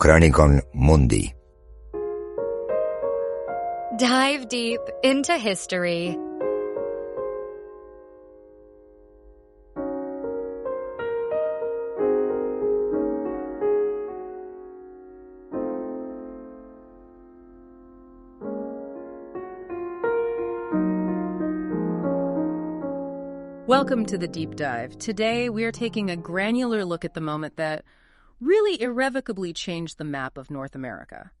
Ochronikon Mundi. Dive deep into history. Welcome to the Deep Dive. Today, we are taking a granular look at the moment that really irrevocably changed the map of North America.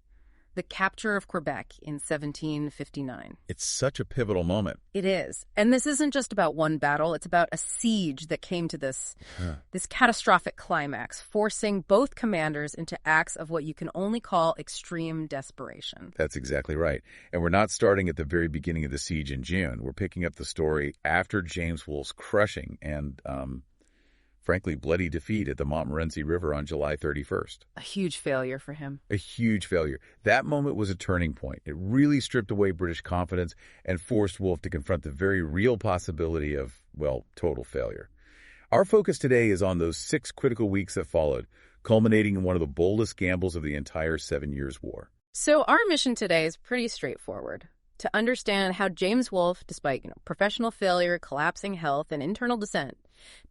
The capture of Quebec in 1759. It's such a pivotal moment. It is. And this isn't just about one battle. It's about a siege that came to this catastrophic climax, forcing both commanders into acts of what you can only call extreme desperation. That's exactly right. And we're not starting at the very beginning of the siege in June. We're picking up the story after James Wolfe's crushing and, frankly, bloody defeat at the Montmorency River on July 31st. A huge failure for him. A huge failure. That moment was a turning point. It really stripped away British confidence and forced Wolfe to confront the very real possibility of, well, total failure. Our focus today is on those 6 critical weeks that followed, culminating in one of the boldest gambles of the entire 7 Years' War. So our mission today is pretty straightforward. To understand how James Wolfe, despite professional failure, collapsing health, and internal dissent,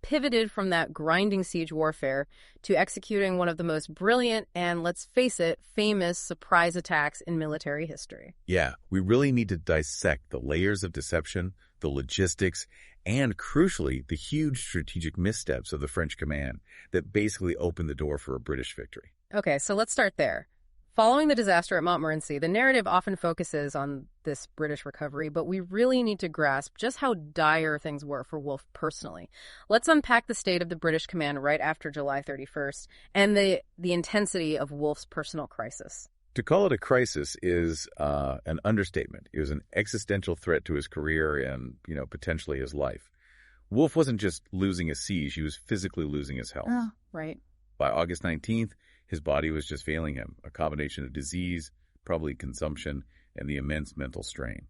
pivoted from that grinding siege warfare to executing one of the most brilliant and, let's face it, famous surprise attacks in military history. Yeah, we really need to dissect the layers of deception, the logistics, and, crucially, the huge strategic missteps of the French command that basically opened the door for a British victory. Okay, so let's start there. Following the disaster at Montmorency, the narrative often focuses on this British recovery, but we really need to grasp just how dire things were for Wolfe personally. Let's unpack the state of the British command right after July 31st and the intensity of Wolfe's personal crisis. To call it a crisis is an understatement. It was an existential threat to his career and, potentially his life. Wolfe wasn't just losing a siege, he was physically losing his health. Oh, right. By August 19th, his body was just failing him, a combination of disease, probably consumption, and the immense mental strain.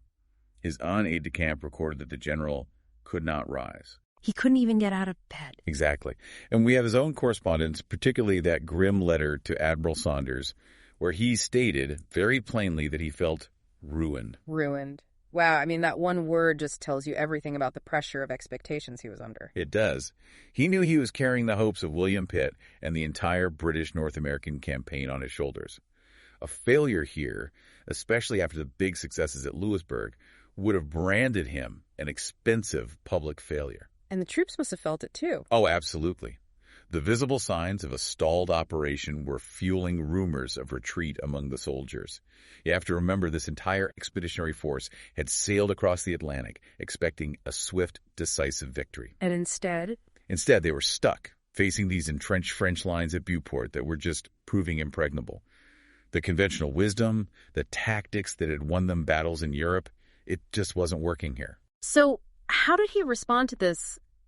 His aide-de-camp recorded that the general could not rise. He couldn't even get out of bed. Exactly. And we have his own correspondence, particularly that grim letter to Admiral Saunders, where he stated very plainly that he felt ruined. Ruined. Wow, that one word just tells you everything about the pressure of expectations he was under. It does. He knew he was carrying the hopes of William Pitt and the entire British North American campaign on his shoulders. A failure here, especially after the big successes at Louisbourg, would have branded him an expensive public failure. And the troops must have felt it too. Oh, absolutely. The visible signs of a stalled operation were fueling rumors of retreat among the soldiers. You have to remember this entire expeditionary force had sailed across the Atlantic, expecting a swift, decisive victory. And instead? Instead, they were stuck, facing these entrenched French lines at Beauport that were just proving impregnable. The conventional wisdom, the tactics that had won them battles in Europe, it just wasn't working here. So how did he respond to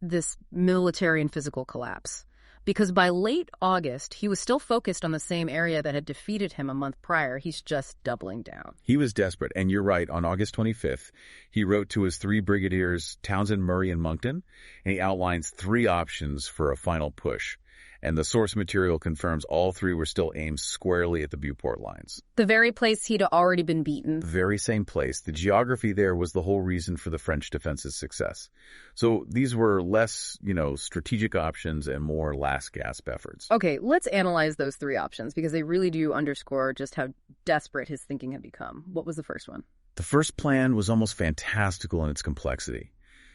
this military and physical collapse? Because by late August, he was still focused on the same area that had defeated him a month prior. He's just doubling down. He was desperate, and you're right. On August 25th, he wrote to his 3 brigadiers, Townsend, Murray, and Monckton, and he outlines 3 options for a final push. And the source material confirms all 3 were still aimed squarely at the Beauport lines. The very place he'd already been beaten. The very same place. The geography there was the whole reason for the French defense's success. So these were less, strategic options and more last-gasp efforts. Okay, let's analyze those 3 options because they really do underscore just how desperate his thinking had become. What was the first one? The first plan was almost fantastical in its complexity.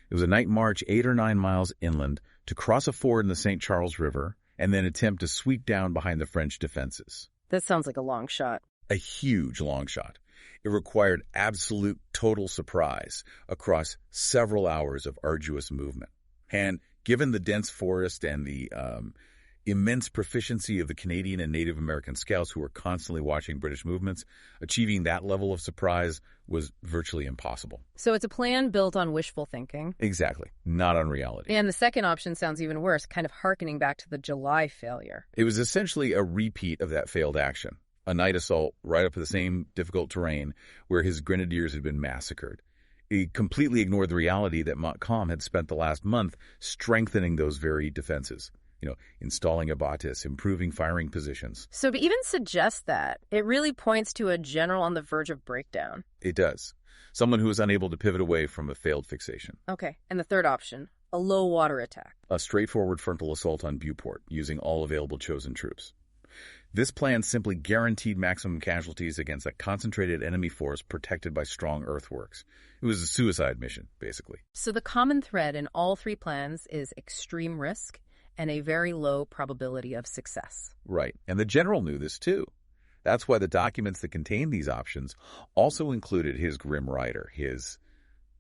It was a night march 8 or 9 miles inland to cross a ford in the St. Charles River and then attempt to sweep down behind the French defenses. That sounds like a long shot. A huge long shot. It required absolute total surprise across several hours of arduous movement. And given the dense forest and the immense proficiency of the Canadian and Native American scouts who were constantly watching British movements, achieving that level of surprise was virtually impossible. So it's a plan built on wishful thinking. Exactly. Not on reality. And the second option sounds even worse, kind of hearkening back to the July failure. It was essentially a repeat of that failed action. A night assault right up the same difficult terrain where his grenadiers had been massacred. He completely ignored the reality that Montcalm had spent the last month strengthening those very defenses. installing abatis, improving firing positions. So to even suggest that, it really points to a general on the verge of breakdown. It does. Someone who is unable to pivot away from a failed fixation. Okay, and the third option, a low water attack. A straightforward frontal assault on Beauport using all available chosen troops. This plan simply guaranteed maximum casualties against a concentrated enemy force protected by strong earthworks. It was a suicide mission, basically. So the common thread in all three plans is extreme risk and a very low probability of success. Right, and the general knew this too. That's why the documents that contained these options also included his grim rider, his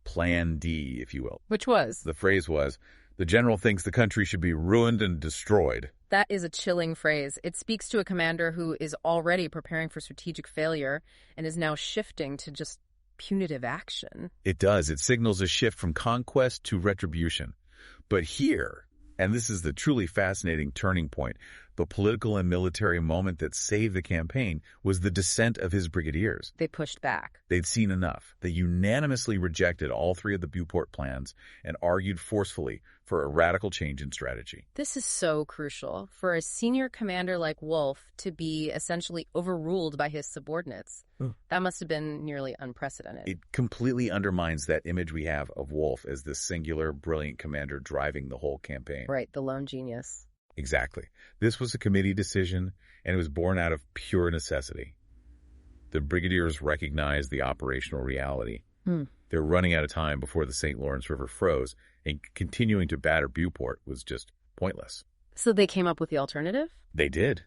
Plan D, if you will. Which was? The phrase was, "The general thinks the country should be ruined and destroyed." That is a chilling phrase. It speaks to a commander who is already preparing for strategic failure and is now shifting to just punitive action. It does. It signals a shift from conquest to retribution. But here, and this is the truly fascinating turning point, the political and military moment that saved the campaign was the dissent of his brigadiers. They pushed back. They'd seen enough. They unanimously rejected all three of the Beauport plans and argued forcefully for a radical change in strategy. This is so crucial for a senior commander like Wolfe to be essentially overruled by his subordinates. That must have been nearly unprecedented. It completely undermines that image we have of Wolfe as this singular, brilliant commander driving the whole campaign. Right, the lone genius. Exactly. This was a committee decision, and it was born out of pure necessity. The brigadiers recognized the operational reality. They're running out of time before the St. Lawrence River froze, and continuing to batter Beauport was just pointless. So they came up with the alternative? They did.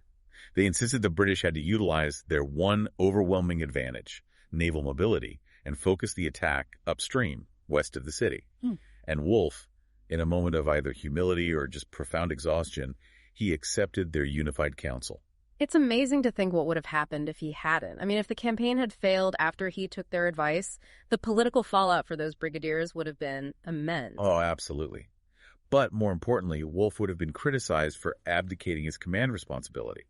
They insisted the British had to utilize their one overwhelming advantage, naval mobility, and focus the attack upstream, west of the city. And Wolfe, in a moment of either humility or just profound exhaustion, he accepted their unified counsel. It's amazing to think what would have happened if he hadn't. I mean, if the campaign had failed after he took their advice, the political fallout for those brigadiers would have been immense. Oh, absolutely. But more importantly, Wolfe would have been criticized for abdicating his command responsibility.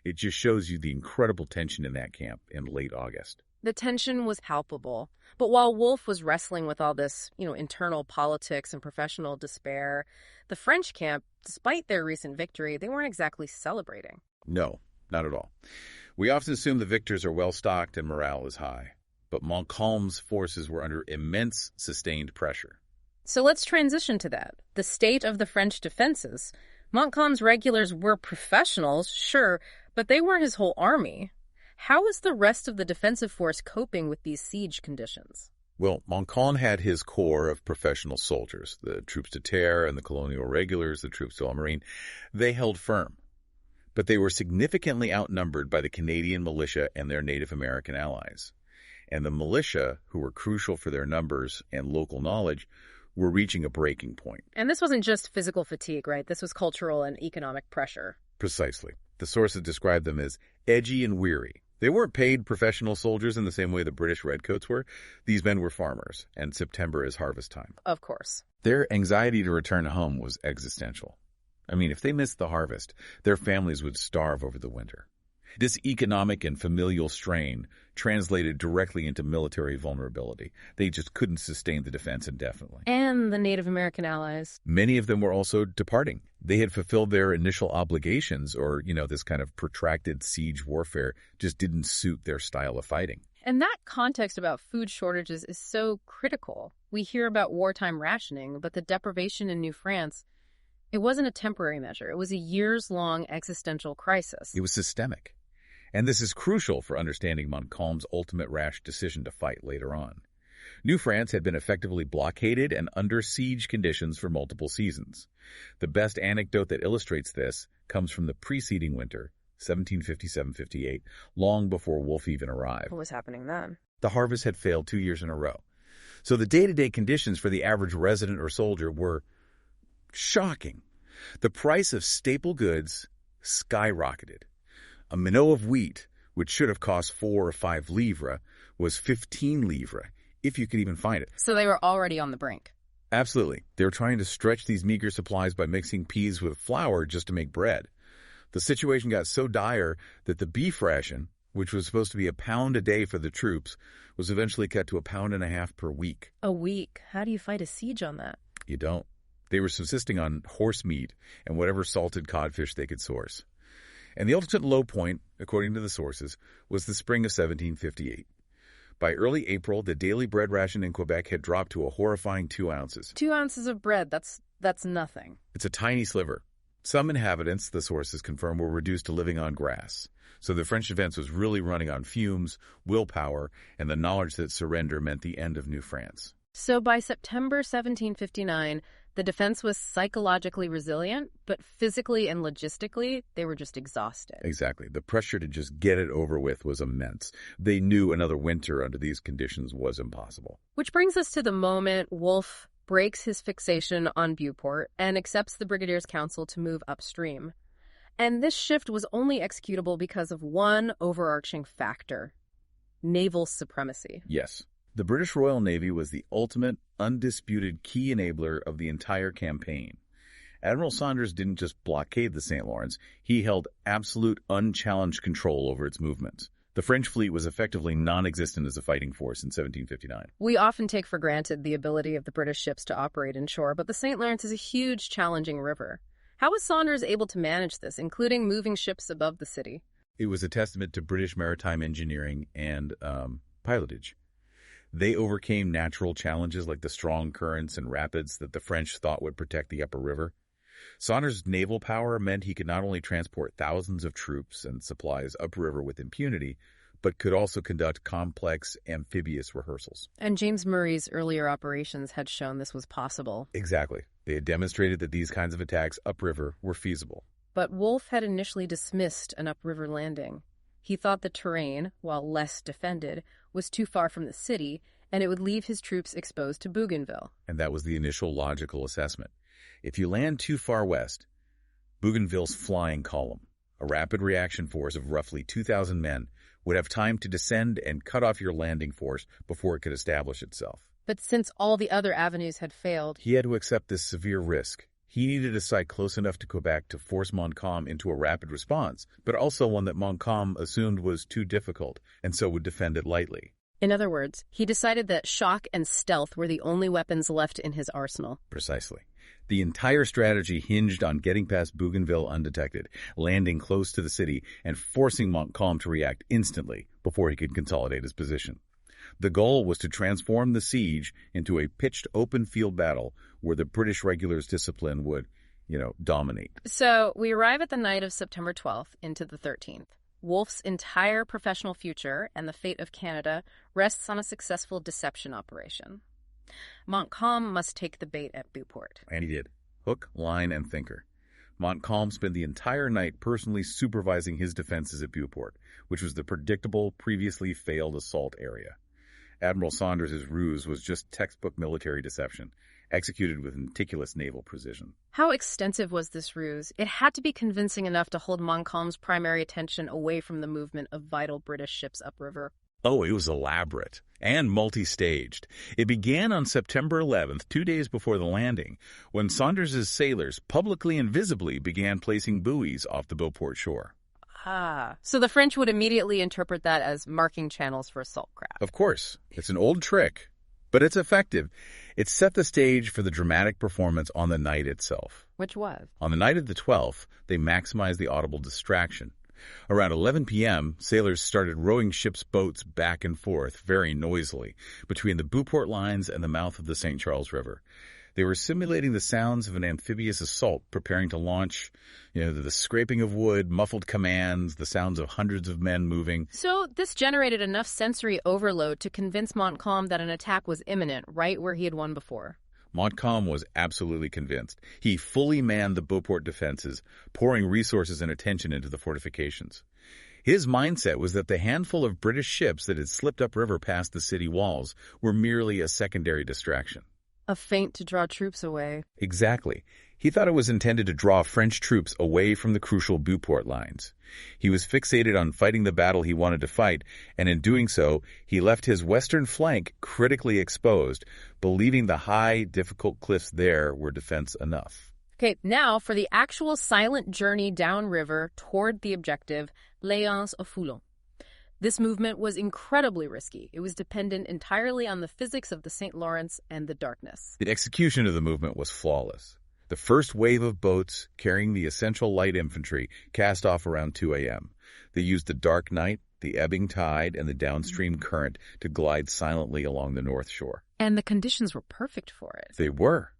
It just shows you the incredible tension in that camp in late August. The tension was palpable. But while Wolfe was wrestling with all this, internal politics and professional despair, the French camp, despite their recent victory, they weren't exactly celebrating. No, not at all. We often assume the victors are well-stocked and morale is high. But Montcalm's forces were under immense sustained pressure. So let's transition to that. The state of the French defenses. Montcalm's regulars were professionals, sure, but they weren't his whole army. How is the rest of the defensive force coping with these siege conditions? Well, Montcalm had his corps of professional soldiers, the troops de terre and the colonial regulars, the troops de la marine. They held firm. But they were significantly outnumbered by the Canadian militia and their Native American allies. And the militia, who were crucial for their numbers and local knowledge, were reaching a breaking point. And this wasn't just physical fatigue, right? This was cultural and economic pressure. Precisely. The sources described them as edgy and weary. They weren't paid professional soldiers in the same way the British redcoats were. These men were farmers, and September is harvest time. Of course. Their anxiety to return home was existential. I mean, if they missed the harvest, their families would starve over the winter. This economic and familial strain translated directly into military vulnerability. They just couldn't sustain the defense indefinitely. And the Native American allies. Many of them were also departing. They had fulfilled their initial obligations, or, this kind of protracted siege warfare just didn't suit their style of fighting. And that context about food shortages is so critical. We hear about wartime rationing, but the deprivation in New France, it wasn't a temporary measure. It was a years-long existential crisis. It was systemic. And this is crucial for understanding Montcalm's ultimate rash decision to fight later on. New France had been effectively blockaded and under siege conditions for multiple seasons. The best anecdote that illustrates this comes from the preceding winter, 1757-58, long before Wolfe even arrived. What was happening then? The harvest had failed 2 years in a row. So the day-to-day conditions for the average resident or soldier were shocking. The price of staple goods skyrocketed. A minnow of wheat, which should have cost 4 or 5 livres, was 15 livres, if you could even find it. So they were already on the brink. Absolutely. They were trying to stretch these meager supplies by mixing peas with flour just to make bread. The situation got so dire that the beef ration, which was supposed to be £1 a day for the troops, was eventually cut to £1.50 per week. A week? How do you fight a siege on that? You don't. They were subsisting on horse meat and whatever salted codfish they could source. And the ultimate low point, according to the sources, was the spring of 1758. By early April, the daily bread ration in Quebec had dropped to a horrifying 2 ounces. 2 ounces of bread, that's nothing. It's a tiny sliver. Some inhabitants, the sources confirm, were reduced to living on grass. So the French defense was really running on fumes, willpower, and the knowledge that surrender meant the end of New France. So by September 1759, the defense was psychologically resilient, but physically and logistically, they were just exhausted. Exactly. The pressure to just get it over with was immense. They knew another winter under these conditions was impossible. Which brings us to the moment Wolfe breaks his fixation on Beauport and accepts the Brigadier's counsel to move upstream. And this shift was only executable because of one overarching factor: naval supremacy. Yes. The British Royal Navy was the ultimate, undisputed key enabler of the entire campaign. Admiral Saunders didn't just blockade the St. Lawrence, he held absolute, unchallenged control over its movements. The French fleet was effectively non-existent as a fighting force in 1759. We often take for granted the ability of the British ships to operate inshore, but the St. Lawrence is a huge, challenging river. How was Saunders able to manage this, including moving ships above the city? It was a testament to British maritime engineering and pilotage. They overcame natural challenges like the strong currents and rapids that the French thought would protect the upper river. Saunders' naval power meant he could not only transport thousands of troops and supplies upriver with impunity, but could also conduct complex amphibious rehearsals. And James Murray's earlier operations had shown this was possible. Exactly. They had demonstrated that these kinds of attacks upriver were feasible. But Wolfe had initially dismissed an upriver landing. He thought the terrain, while less defended, was too far from the city, and it would leave his troops exposed to Bougainville. And that was the initial logical assessment. If you land too far west, Bougainville's flying column, a rapid reaction force of roughly 2,000 men, would have time to descend and cut off your landing force before it could establish itself. But since all the other avenues had failed, he had to accept this severe risk. He needed a site close enough to Quebec to force Montcalm into a rapid response, but also one that Montcalm assumed was too difficult, and so would defend it lightly. In other words, he decided that shock and stealth were the only weapons left in his arsenal. Precisely. The entire strategy hinged on getting past Bougainville undetected, landing close to the city, and forcing Montcalm to react instantly before he could consolidate his position. The goal was to transform the siege into a pitched open field battle where the British regulars' discipline would, dominate. So we arrive at the night of September 12th into the 13th. Wolfe's entire professional future and the fate of Canada rests on a successful deception operation. Montcalm must take the bait at Beauport. And he did. Hook, line, and thinker. Montcalm spent the entire night personally supervising his defenses at Beauport, which was the predictable, previously failed assault area. Admiral Saunders' ruse was just textbook military deception, executed with meticulous naval precision. How extensive was this ruse? It had to be convincing enough to hold Montcalm's primary attention away from the movement of vital British ships upriver. Oh, it was elaborate and multi-staged. It began on September 11th, 2 days before the landing, when Saunders' sailors publicly and visibly began placing buoys off the Beauport shore. So the French would immediately interpret that as marking channels for assault craft. Of course. It's an old trick, but it's effective. It set the stage for the dramatic performance on the night itself. Which was? On the night of the 12th, they maximized the audible distraction. Around 11 p.m., sailors started rowing ships' boats back and forth very noisily between the Beauport lines and the mouth of the St. Charles River. They were simulating the sounds of an amphibious assault, preparing to launch, the scraping of wood, muffled commands, the sounds of hundreds of men moving. So this generated enough sensory overload to convince Montcalm that an attack was imminent, right where he had won before. Montcalm was absolutely convinced. He fully manned the Beauport defenses, pouring resources and attention into the fortifications. His mindset was that the handful of British ships that had slipped upriver past the city walls were merely a secondary distraction. A feint to draw troops away. Exactly. He thought it was intended to draw French troops away from the crucial Beauport lines. He was fixated on fighting the battle he wanted to fight, and in doing so, he left his western flank critically exposed, believing the high, difficult cliffs there were defense enough. Okay, now for the actual silent journey downriver toward the objective, Léance au Foulon. This movement was incredibly risky. It was dependent entirely on the physics of the St. Lawrence and the darkness. The execution of the movement was flawless. The first wave of boats carrying the essential light infantry cast off around 2 a.m. They used the dark night, the ebbing tide, and the downstream current to glide silently along the north shore. And the conditions were perfect for it. They were.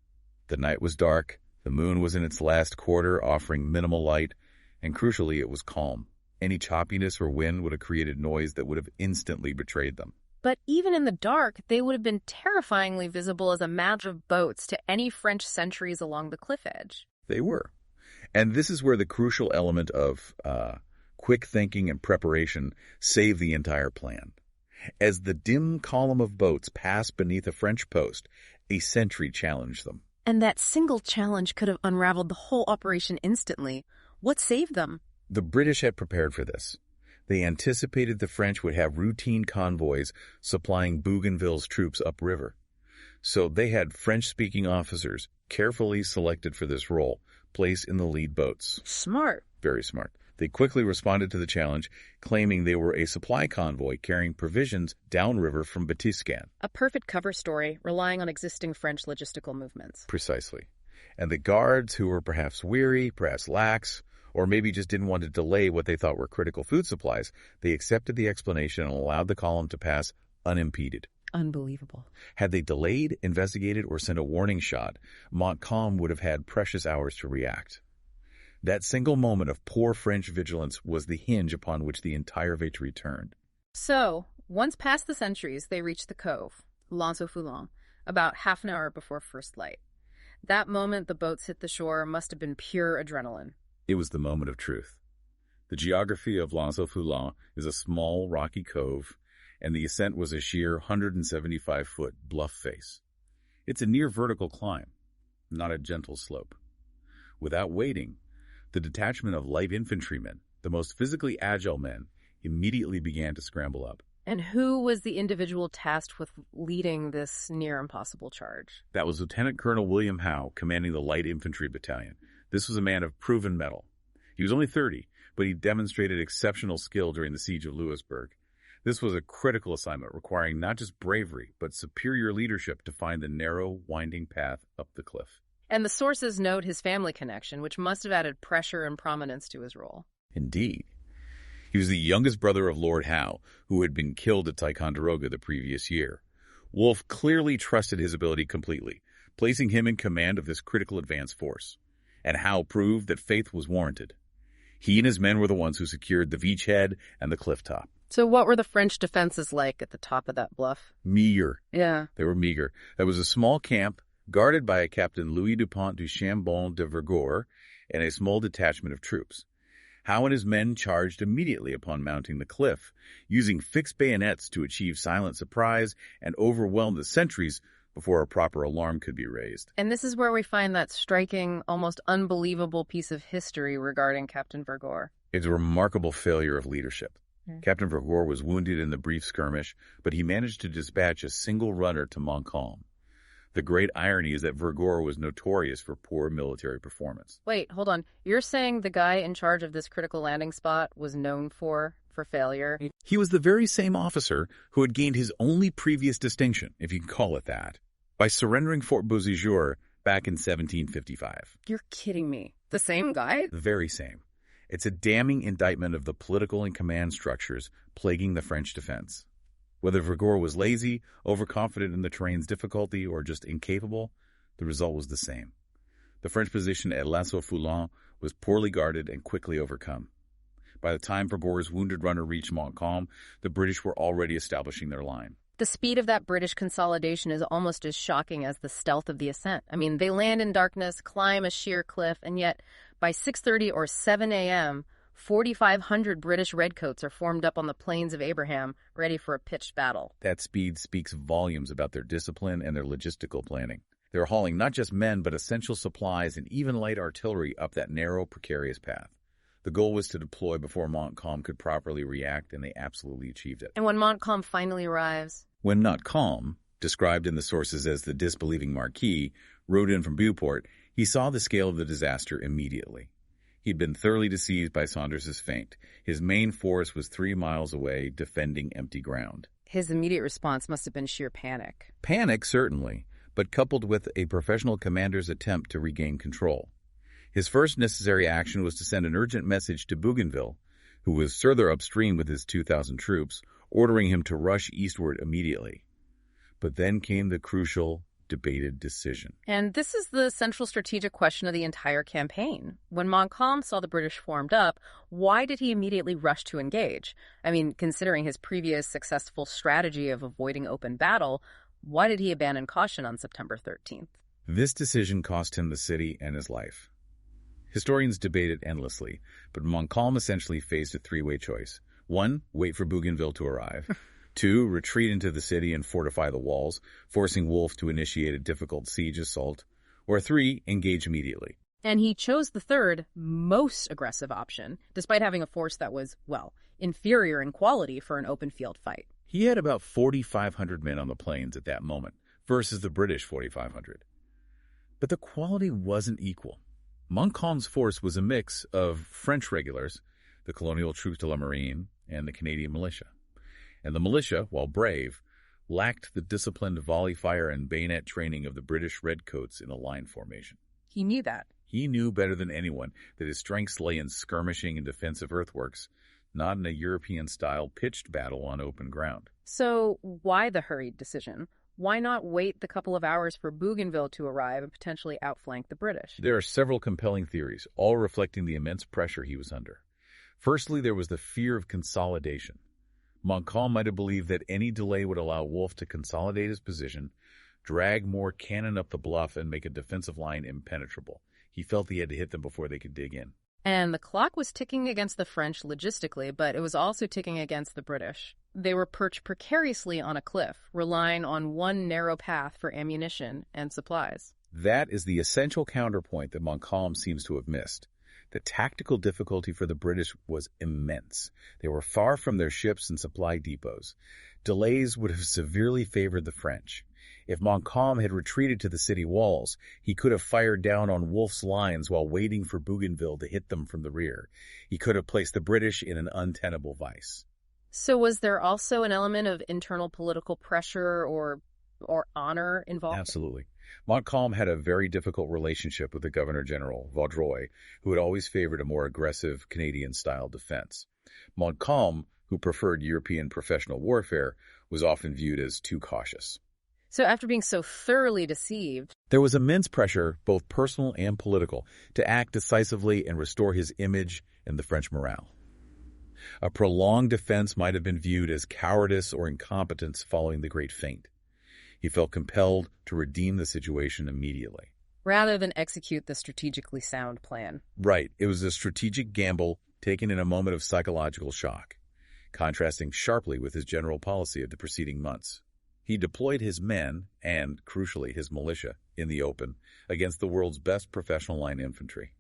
The night was dark, the moon was in its last quarter, offering minimal light, and crucially, it was calm. Any choppiness or wind would have created noise that would have instantly betrayed them. But even in the dark, they would have been terrifyingly visible as a match of boats to any French sentries along the cliff edge. They were. And this is where the crucial element of quick thinking and preparation saved the entire plan. As the dim column of boats passed beneath a French post, a sentry challenged them. And that single challenge could have unraveled the whole operation instantly. What saved them? The British had prepared for this. They anticipated the French would have routine convoys supplying Bougainville's troops upriver. So they had French-speaking officers, carefully selected for this role, placed in the lead boats. Smart. Very smart. They quickly responded to the challenge, claiming they were a supply convoy carrying provisions downriver from Batiscan. A perfect cover story, relying on existing French logistical movements. Precisely. And the guards, who were perhaps weary, perhaps lax, or maybe just didn't want to delay what they thought were critical food supplies, they accepted the explanation and allowed the column to pass unimpeded. Unbelievable. Had they delayed, investigated, or sent a warning shot, Montcalm would have had precious hours to react. That single moment of poor French vigilance was the hinge upon which the entire victory turned. So, once past the sentries, they reached the cove, Lanceau-Foulon, about half an hour before first light. That moment the boats hit the shore must have been pure adrenaline. It was the moment of truth. The geography of Lanceau-Foulon is a small, rocky cove, and the ascent was a sheer 175-foot bluff face. It's a near vertical climb, not a gentle slope. Without waiting, the detachment of light infantrymen, the most physically agile men, immediately began to scramble up. And who was the individual tasked with leading this near-impossible charge? That was Lieutenant Colonel William Howe, commanding the Light Infantry Battalion. This was a man of proven mettle. He was only 30, but he demonstrated exceptional skill during the siege of Louisbourg. This was a critical assignment requiring not just bravery, but superior leadership to find the narrow, winding path up the cliff. And the sources note his family connection, which must have added pressure and prominence to his role. Indeed. He was the youngest brother of Lord Howe, who had been killed at Ticonderoga the previous year. Wolfe clearly trusted his ability completely, placing him in command of this critical advance force. And Howe proved that faith was warranted. He and his men were the ones who secured the beachhead and the cliff top. So what were the French defenses like at the top of that bluff? Meager. Yeah. They were meager. There was a small camp guarded by a Captain Louis Dupont du Chambon de Vergor and a small detachment of troops. Howe and his men charged immediately upon mounting the cliff, using fixed bayonets to achieve silent surprise and overwhelm the sentries before a proper alarm could be raised. And this is where we find that striking, almost unbelievable piece of history regarding Captain Vergor. It's a remarkable failure of leadership. Captain Vergor was wounded in the brief skirmish, but he managed to dispatch a single runner to Montcalm. The great irony is that Vergor was notorious for poor military performance. Wait, hold on. You're saying the guy in charge of this critical landing spot was known for failure? He was the very same officer who had gained his only previous distinction, if you can call it that, by surrendering Fort Beauséjour back in 1755. You're kidding me. The same guy? The very same. It's a damning indictment of the political and command structures plaguing the French defense. Whether Vergor was lazy, overconfident in the terrain's difficulty, or just incapable, the result was the same. The French position at Lanceau-Foulon was poorly guarded and quickly overcome. By the time Vergor's wounded runner reached Montcalm, the British were already establishing their line. The speed of that British consolidation is almost as shocking as the stealth of the ascent. I mean, they land in darkness, climb a sheer cliff, and yet by 6:30 or 7 a.m., 4,500 British redcoats are formed up on the plains of Abraham, ready for a pitched battle. That speed speaks volumes about their discipline and their logistical planning. They were hauling not just men, but essential supplies and even light artillery up that narrow, precarious path. The goal was to deploy before Montcalm could properly react, and they absolutely achieved it. And when Montcalm finally arrives? When Montcalm, described in the sources as the disbelieving Marquis, rode in from Beauport, he saw the scale of the disaster immediately. He'd been thoroughly deceived by Saunders's feint. His main force was 3 miles away, defending empty ground. His immediate response must have been sheer panic. Panic, certainly, but coupled with a professional commander's attempt to regain control. His first necessary action was to send an urgent message to Bougainville, who was further upstream with his 2,000 troops, ordering him to rush eastward immediately. But then came the crucial, debated decision. And this is the central strategic question of the entire campaign. When Montcalm saw the British formed up, why did he immediately rush to engage? I mean, considering his previous successful strategy of avoiding open battle, why did he abandon caution on September 13th? This decision cost him the city and his life. Historians debate it endlessly, but Montcalm essentially faced a three-way choice. 1, wait for Bougainville to arrive. 2, retreat into the city and fortify the walls, forcing Wolfe to initiate a difficult siege assault. Or 3, engage immediately. And he chose the third, most aggressive option, despite having a force that was, well, inferior in quality for an open field fight. He had about 4,500 men on the plains at that moment, versus the British 4,500. But the quality wasn't equal. Montcalm's force was a mix of French regulars, the Colonial Troops de la Marine, and the Canadian militia. And the militia, while brave, lacked the disciplined volley fire and bayonet training of the British redcoats in a line formation. He knew that. He knew better than anyone that his strengths lay in skirmishing and defensive earthworks, not in a European-style pitched battle on open ground. So why the hurried decision? Why not wait the couple of hours for Bougainville to arrive and potentially outflank the British? There are several compelling theories, all reflecting the immense pressure he was under. Firstly, there was the fear of consolidation. Montcalm might have believed that any delay would allow Wolfe to consolidate his position, drag more cannon up the bluff, and make a defensive line impenetrable. He felt he had to hit them before they could dig in. And the clock was ticking against the French logistically, but it was also ticking against the British. They were perched precariously on a cliff, relying on one narrow path for ammunition and supplies. That is the essential counterpoint that Montcalm seems to have missed. The tactical difficulty for the British was immense. They were far from their ships and supply depots. Delays would have severely favored the French. If Montcalm had retreated to the city walls, he could have fired down on Wolfe's lines while waiting for Bougainville to hit them from the rear. He could have placed the British in an untenable vice. So was there also an element of internal political pressure or honor involved? Absolutely. Montcalm had a very difficult relationship with the Governor-General, Vaudreuil, who had always favored a more aggressive Canadian-style defense. Montcalm, who preferred European professional warfare, was often viewed as too cautious. So after being so thoroughly deceived, there was immense pressure, both personal and political, to act decisively and restore his image and the French morale. A prolonged defense might have been viewed as cowardice or incompetence following the Great Feint. He felt compelled to redeem the situation immediately. Rather than execute the strategically sound plan. Right. It was a strategic gamble taken in a moment of psychological shock, contrasting sharply with his general policy of the preceding months. He deployed his men, and, crucially, his militia, in the open against the world's best professional line infantry.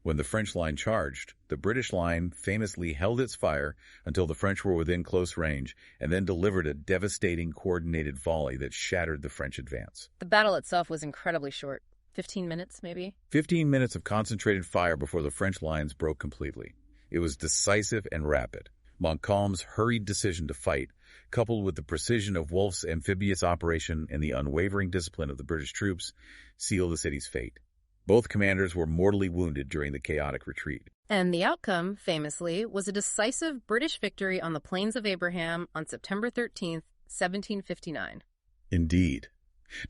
When the French line charged, the British line famously held its fire until the French were within close range and then delivered a devastating coordinated volley that shattered the French advance. The battle itself was incredibly short. 15 minutes, maybe? 15 minutes of concentrated fire before the French lines broke completely. It was decisive and rapid. Montcalm's hurried decision to fight, coupled with the precision of Wolfe's amphibious operation and the unwavering discipline of the British troops, sealed the city's fate. Both commanders were mortally wounded during the chaotic retreat. And the outcome, famously, was a decisive British victory on the Plains of Abraham on September 13th, 1759. Indeed.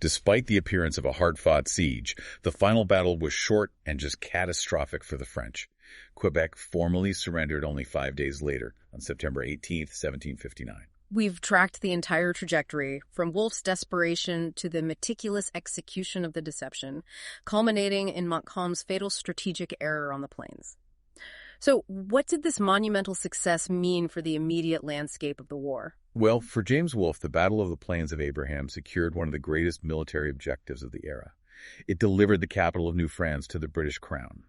Despite the appearance of a hard-fought siege, the final battle was short and just catastrophic for the French. Quebec formally surrendered only 5 days later, on September 18th, 1759. We've tracked the entire trajectory, from Wolfe's desperation to the meticulous execution of the deception, culminating in Montcalm's fatal strategic error on the plains. So, what did this monumental success mean for the immediate landscape of the war? Well, for James Wolfe, the Battle of the Plains of Abraham secured one of the greatest military objectives of the era. It delivered the capital of New France to the British crown.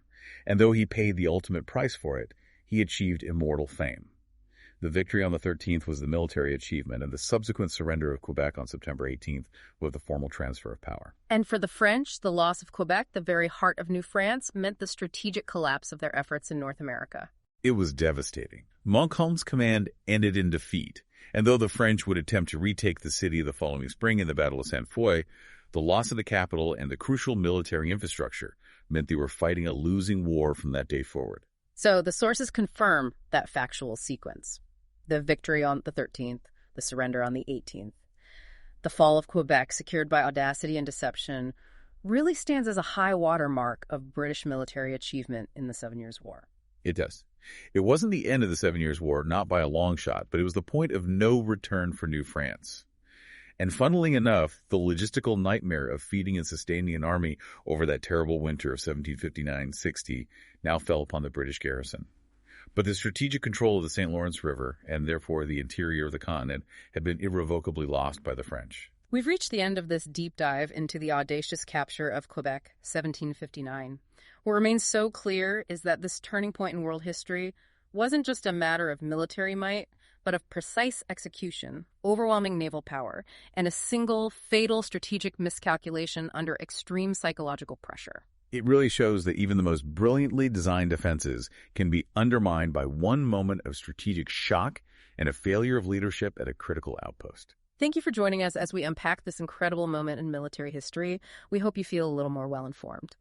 And though he paid the ultimate price for it, he achieved immortal fame. The victory on the 13th was the military achievement, and the subsequent surrender of Quebec on September 18th was the formal transfer of power. And for the French, the loss of Quebec, the very heart of New France, meant the strategic collapse of their efforts in North America. It was devastating. Montcalm's command ended in defeat, and though the French would attempt to retake the city the following spring in the Battle of Ste Foy, the loss of the capital and the crucial military infrastructure meant they were fighting a losing war from that day forward. So the sources confirm that factual sequence. The victory on the 13th, the surrender on the 18th. The fall of Quebec, secured by audacity and deception, really stands as a high water mark of British military achievement in the 7 Years' War. It does. It wasn't the end of the 7 Years' War, not by a long shot, but it was the point of no return for New France. And funnily enough, the logistical nightmare of feeding and sustaining an army over that terrible winter of 1759-60 now fell upon the British garrison. But the strategic control of the St. Lawrence River, and therefore the interior of the continent, had been irrevocably lost by the French. We've reached the end of this deep dive into the audacious capture of Quebec, 1759. What remains so clear is that this turning point in world history wasn't just a matter of military might, but of precise execution, overwhelming naval power, and a single fatal strategic miscalculation under extreme psychological pressure. It really shows that even the most brilliantly designed defenses can be undermined by one moment of strategic shock and a failure of leadership at a critical outpost. Thank you for joining us as we unpack this incredible moment in military history. We hope you feel a little more well-informed.